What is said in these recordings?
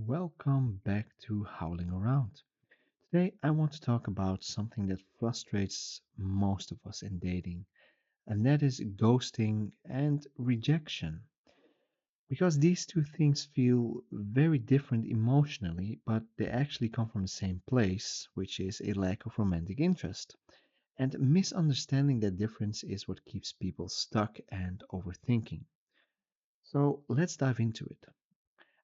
Welcome back to Howling Around. Today, I want to talk about something that frustrates most of us in dating, and that is ghosting and rejection. Because these two things feel very different emotionally, but they actually come from the same place, which is a lack of romantic interest. And misunderstanding that difference is what keeps people stuck and overthinking. So let's dive into it.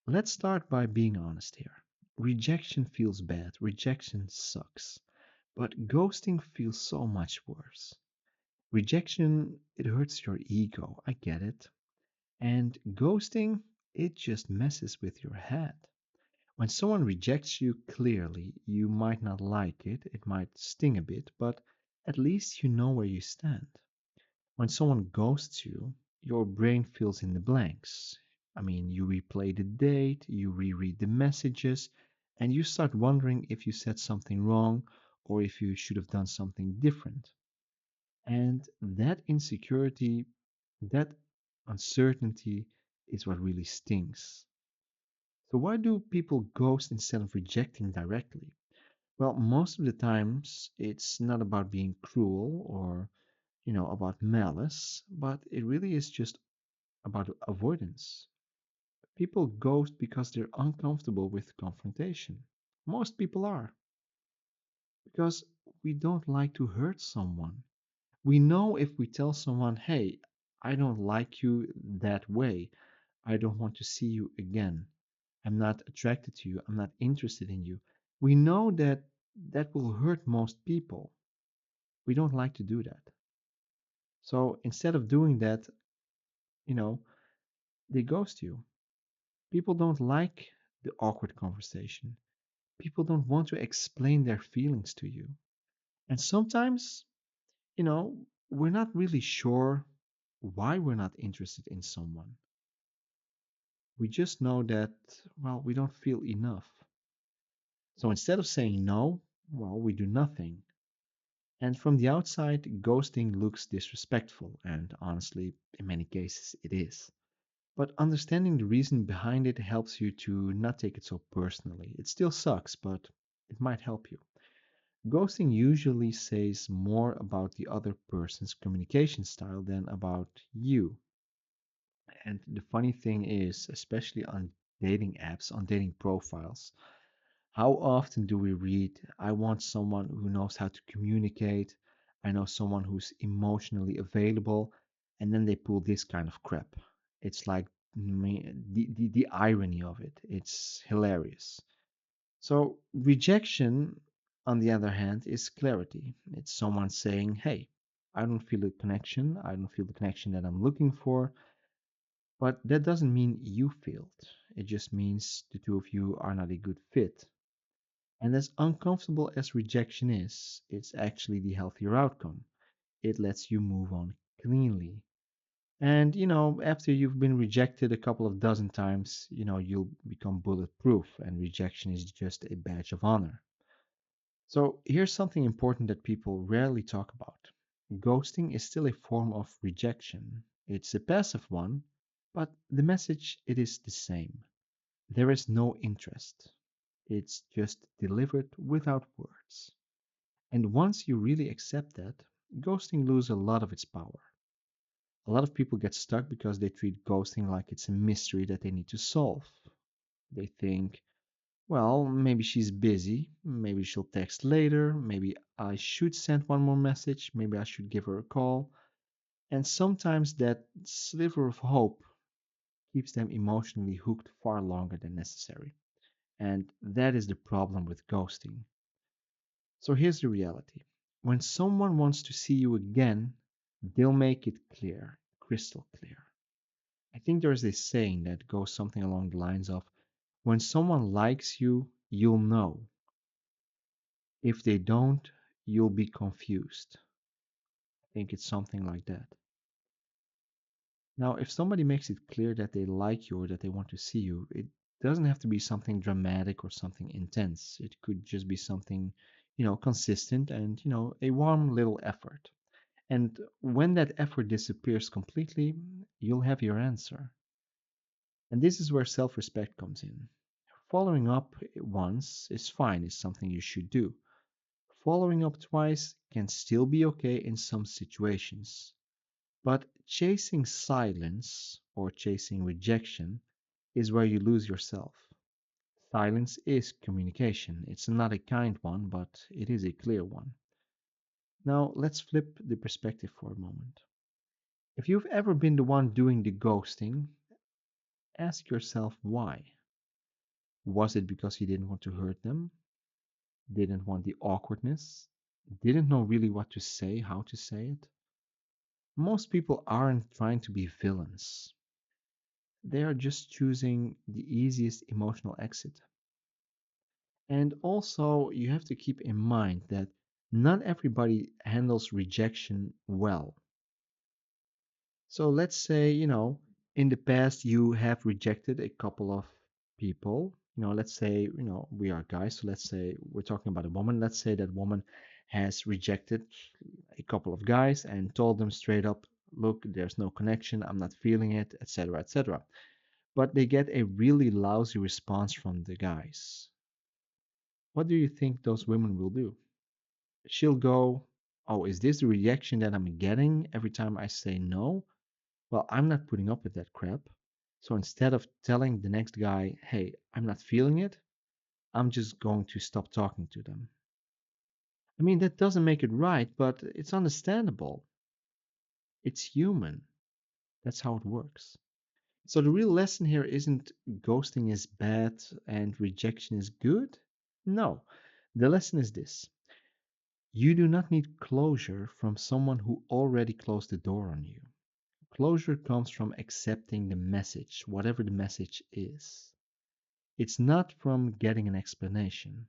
Let's start by being honest here. Rejection feels bad, rejection sucks. But ghosting feels so much worse. Rejection, it hurts your ego, I get it. And ghosting, it just messes with your head. When someone rejects you clearly, you might not like it, it might sting a bit, but at least you know where you stand. When someone ghosts you, your brain fills in the blanks. I mean, you replay the date, you reread the messages, and you start wondering if you said something wrong or if you should have done something different. And that insecurity, that uncertainty is what really stings. So, why do people ghost instead of rejecting directly? Well, most of the times it's not about being cruel or about malice, but it really is just about avoidance. People ghost because they're uncomfortable with confrontation. Most people are, because we don't like to hurt someone. We know if we tell someone, hey, I don't like you that way, I don't want to see you again, I'm not attracted to you, I'm not interested in you. We know that that will hurt most people. We don't like to do that. So instead of doing that, you know, they ghost you. People don't like the awkward conversation. People don't want to explain their feelings to you. And sometimes, you know, we're not really sure why we're not interested in someone. We just know that, well, we don't feel enough. So instead of saying no, well, we do nothing. And from the outside, ghosting looks disrespectful, and honestly, in many cases, it is. But understanding the reason behind it helps you to not take it so personally. It still sucks, but it might help you. Ghosting usually says more about the other person's communication style than about you. And the funny thing is, especially on dating apps, on dating profiles, how often do we read, I want someone who knows how to communicate, I know someone who's emotionally available, and then they pull this kind of crap. It's like the irony of it. It's hilarious. So, rejection, on the other hand, is clarity. It's someone saying, hey, I don't feel a connection. I don't feel the connection that I'm looking for. But that doesn't mean you failed. It just means the two of you are not a good fit. And as uncomfortable as rejection is, it's actually the healthier outcome. It lets you move on cleanly. And, after you've been rejected a couple of dozen times, you'll become bulletproof, and rejection is just a badge of honor. So here's something important that people rarely talk about. Ghosting is still a form of rejection. It's a passive one, but the message it is the same. There is no interest. It's just delivered without words. And once you really accept that, ghosting loses a lot of its power. A lot of people get stuck because they treat ghosting like it's a mystery that they need to solve. They think, well, maybe she's busy. Maybe she'll text later. Maybe I should send one more message. Maybe I should give her a call. And sometimes that sliver of hope keeps them emotionally hooked far longer than necessary. And that is the problem with ghosting. So here's the reality. When someone wants to see you again, they'll make it clear, crystal clear. I think there's this saying that goes something along the lines of, when someone likes you, you'll know. If they don't, you'll be confused. I think it's something like that. Now, if somebody makes it clear that they like you or that they want to see you, it doesn't have to be something dramatic or something intense. It could just be something, consistent and, a warm little effort. And when that effort disappears completely, you'll have your answer. And this is where self respect comes in. Following up once is fine, it's something you should do. Following up twice can still be okay in some situations. But chasing silence or chasing rejection is where you lose yourself. Silence is communication. It's not a kind one, but it is a clear one. Now, let's flip the perspective for a moment. If you've ever been the one doing the ghosting, ask yourself why. Was it because you didn't want to hurt them? Didn't want the awkwardness? Didn't know really what to say, how to say it? Most people aren't trying to be villains. They are just choosing the easiest emotional exit. And also, you have to keep in mind that not everybody handles rejection well. So let's say, in the past you have rejected a couple of people. Let's say, we are guys. So let's say we're talking about a woman. Let's say that woman has rejected a couple of guys and told them straight up, look, there's no connection. I'm not feeling it, etc., etc. But they get a really lousy response from the guys. What do you think those women will do? She'll go, oh, is this the reaction that I'm getting every time I say no? Well, I'm not putting up with that crap. So instead of telling the next guy, hey, I'm not feeling it, I'm just going to stop talking to them. I mean, that doesn't make it right, but it's understandable. It's human. That's how it works. So the real lesson here isn't ghosting is bad and rejection is good. No. The lesson is this: you do not need closure from someone who already closed the door on you. Closure comes from accepting the message, whatever the message is. It's not from getting an explanation.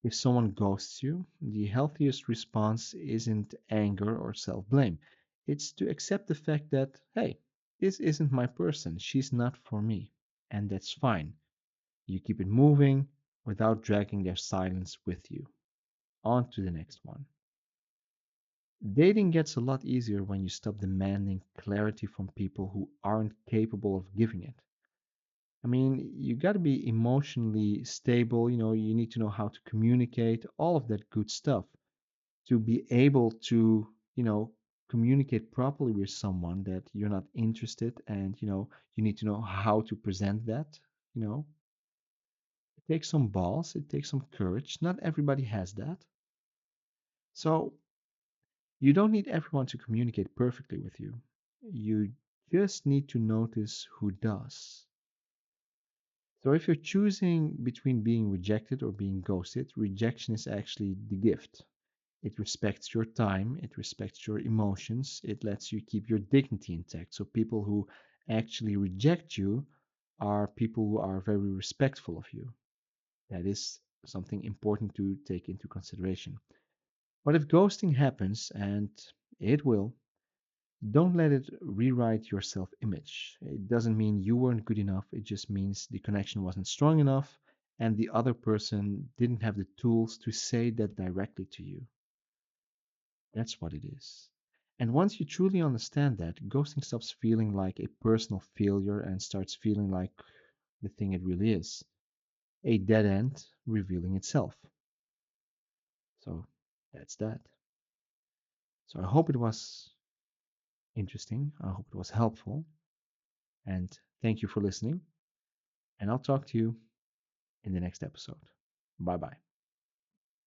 If someone ghosts you, the healthiest response isn't anger or self blame. It's to accept the fact that, hey, this isn't my person. She's not for me. And that's fine. You keep it moving without dragging their silence with you. On to the next one. Dating gets a lot easier when you stop demanding clarity from people who aren't capable of giving it. I mean, you got to be emotionally stable, you need to know how to communicate, all of that good stuff to be able to, communicate properly with someone that you're not interested and, you need to know how to present that, you know. It takes some balls, it takes some courage. Not everybody has that. So, you don't need everyone to communicate perfectly with you. You just need to notice who does. So if you're choosing between being rejected or being ghosted, rejection is actually the gift. It respects your time, it respects your emotions, it lets you keep your dignity intact. So people who actually reject you are people who are very respectful of you. That is something important to take into consideration. But if ghosting happens, and it will, don't let it rewrite your self image. It doesn't mean you weren't good enough, it just means the connection wasn't strong enough and the other person didn't have the tools to say that directly to you. That's what it is. And once you truly understand that, ghosting stops feeling like a personal failure and starts feeling like the thing it really is, a dead end revealing itself. So that's that. So I hope it was interesting. I hope it was helpful. And thank you for listening. And I'll talk to you in the next episode. Bye bye.